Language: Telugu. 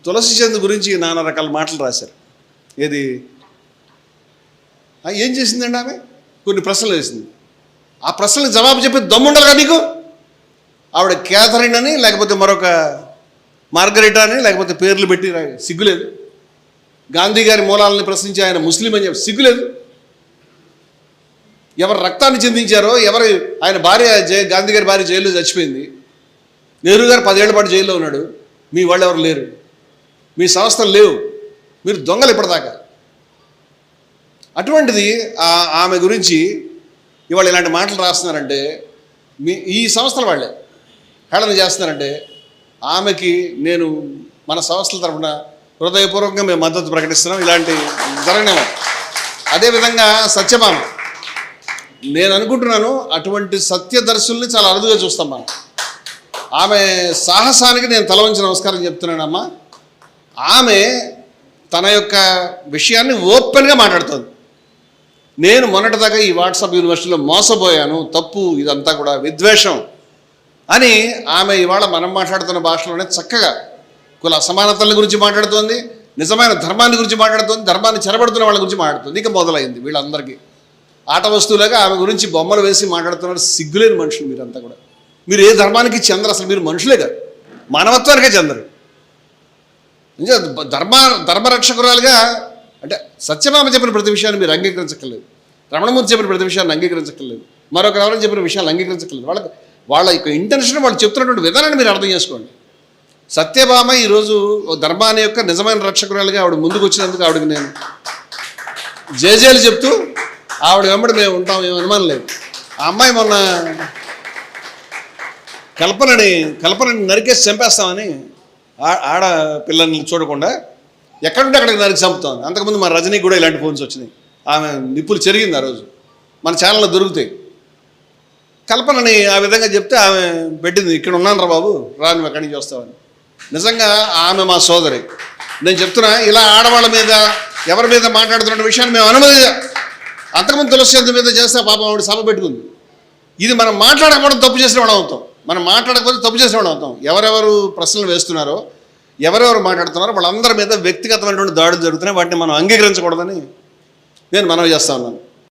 తులసి చంద్ గురించి నానా రకాల మాటలు రాశారు. ఏది ఏం చేసిందండి ఆమె? కొన్ని ప్రశ్నలు వేసింది. ఆ ప్రశ్నలకు జవాబు చెప్పి దమ్ముండాలిగా నీకు. ఆవిడ క్యాథరిన్ అని, లేకపోతే మరొక మార్గరెటా అని, లేకపోతే పేర్లు పెట్టి సిగ్గులేదు. గాంధీ గారి మూలాలని ప్రశ్నించి ఆయన ముస్లిం అని చెప్పి సిగ్గులేదు. ఎవరు రక్తాన్ని చిందించారో, ఎవరు ఆయన భార్య గాంధీ గారి భార్య జైల్లో చచ్చిపోయింది. నెహ్రూ గారు 10 ఏళ్ల పాటు జైల్లో ఉన్నాడు. మీ వాళ్ళు ఎవరు లేరు, మీ సంస్థలు లేవు, మీరు దొంగలు ఇప్పటిదాకా. అటువంటిది ఆమె గురించి ఇవాళ ఇలాంటి మాటలు రాస్తున్నారంటే ఈ సంస్థల వాళ్ళే హేళన చేస్తున్నారంటే ఆమెకి నేను మన సంస్థల తరఫున హృదయపూర్వకంగా మేము మద్దతు ప్రకటిస్తున్నాం. ఇలాంటి జరగనేమో. అదేవిధంగా సత్యభామ, నేను అనుకుంటున్నాను అటువంటి సత్యదర్శుల్ని చాలా అరుదుగా చూస్తాం మనం. ఆమె సాహసానికి నేను తల వంచి నమస్కారం చెప్తున్నానమ్మా. ఆమె తన యొక్క విషయాన్ని ఓపెన్గా మాట్లాడుతుంది. నేను మొన్నటిదాకా ఈ వాట్సాప్ యూనివర్సిటీలో మోసపోయాను, తప్పు, ఇదంతా కూడా విద్వేషం అని ఆమె ఇవాళ మనం మాట్లాడుతున్న భాషలోనే చక్కగా కుల అసమానతల గురించి మాట్లాడుతుంది, నిజమైన ధర్మాన్ని గురించి మాట్లాడుతుంది, ధర్మాన్ని చెరబడుతున్న వాళ్ళ గురించి మాట్లాడుతుంది. ఇక మొదలైంది వీళ్ళందరికీ ఆట వస్తువులాగా ఆమె గురించి బొమ్మలు వేసి మాట్లాడుతున్నారు. సిగ్గులేని మనుషులు మీరంతా కూడా. మీరు ఏ ధర్మానికి చెందరు, అసలు మీరు మనుషులే కాదు, మానవత్వానికే చెందరు. ధర్మరక్షకురాలుగా అంటే సత్యభామ చెప్పిన ప్రతి విషయాన్ని మీరు అంగీకరించక్కర్లేదు, రమణమూర్తి చెప్పిన ప్రతి విషయాన్ని అంగీకరించక్కర్లేదు, మరొకరు ఎవరైనా చెప్పిన విషయాన్ని అంగీకరించక్కర్లేదు. వాళ్ళ యొక్క ఇంటెన్షన్, వాళ్ళు చెప్తున్నటువంటి విధానాన్ని మీరు అర్థం చేసుకోండి. సత్యభామ ఈరోజు ధర్మాన్ని యొక్క నిజమైన రక్షకురాలుగా ఆవిడ ముందుకు వచ్చినందుకు ఆవిడకి నేను జేజేలు చెప్తూ ఆవిడ వెంబడి మేము ఉంటాం, ఏం అనుమానం లేదు. ఆ అమ్మాయి మొన్న కల్పనని నరికేసి చంపేస్తామని ఆడపిల్లల్ని చూడకుండా ఎక్కడుంటే అక్కడికి నరికి చంపుతాం. అంతకుముందు మా రజనీకి కూడా ఇలాంటి ఫోన్స్ వచ్చినాయి. ఆమె నిప్పులు చెరిగింది ఆ రోజు, మన ఛానల్లో దొరుకుతాయి. కల్పనని ఆ విధంగా చెప్తే ఆమె పెట్టింది, ఇక్కడ ఉన్నాను రా బాబు, రా నువ్వు ఎక్కడి నుంచి వస్తావని. నిజంగా ఆమె మా సోదరి. నేను చెప్తున్నా, ఇలా ఆడవాళ్ళ మీద ఎవరి మీద మాట్లాడుతున్న విషయాన్ని మేము అనుమతించాం. అంతకుముందు తులసి చంద్ మీద చేస్తే పాపం ఆవిడ సభ పెట్టుకుంది. ఇది మనం మాట్లాడకపోవడం తప్పు చేసిన వాడు అవుతాం, మనం మాట్లాడకపోతే తప్పు చేసిన వాడు అవుతాం. ఎవరెవరు ప్రశ్నలు వేస్తున్నారో, ఎవరెవరు మాట్లాడుతున్నారో వాళ్ళందరి మీద వ్యక్తిగతమైనటువంటి దాడులు జరుగుతున్నాయి. వాటిని మనం అంగీకరించకూడదని నేను మనవి చేస్తా ఉన్నాను.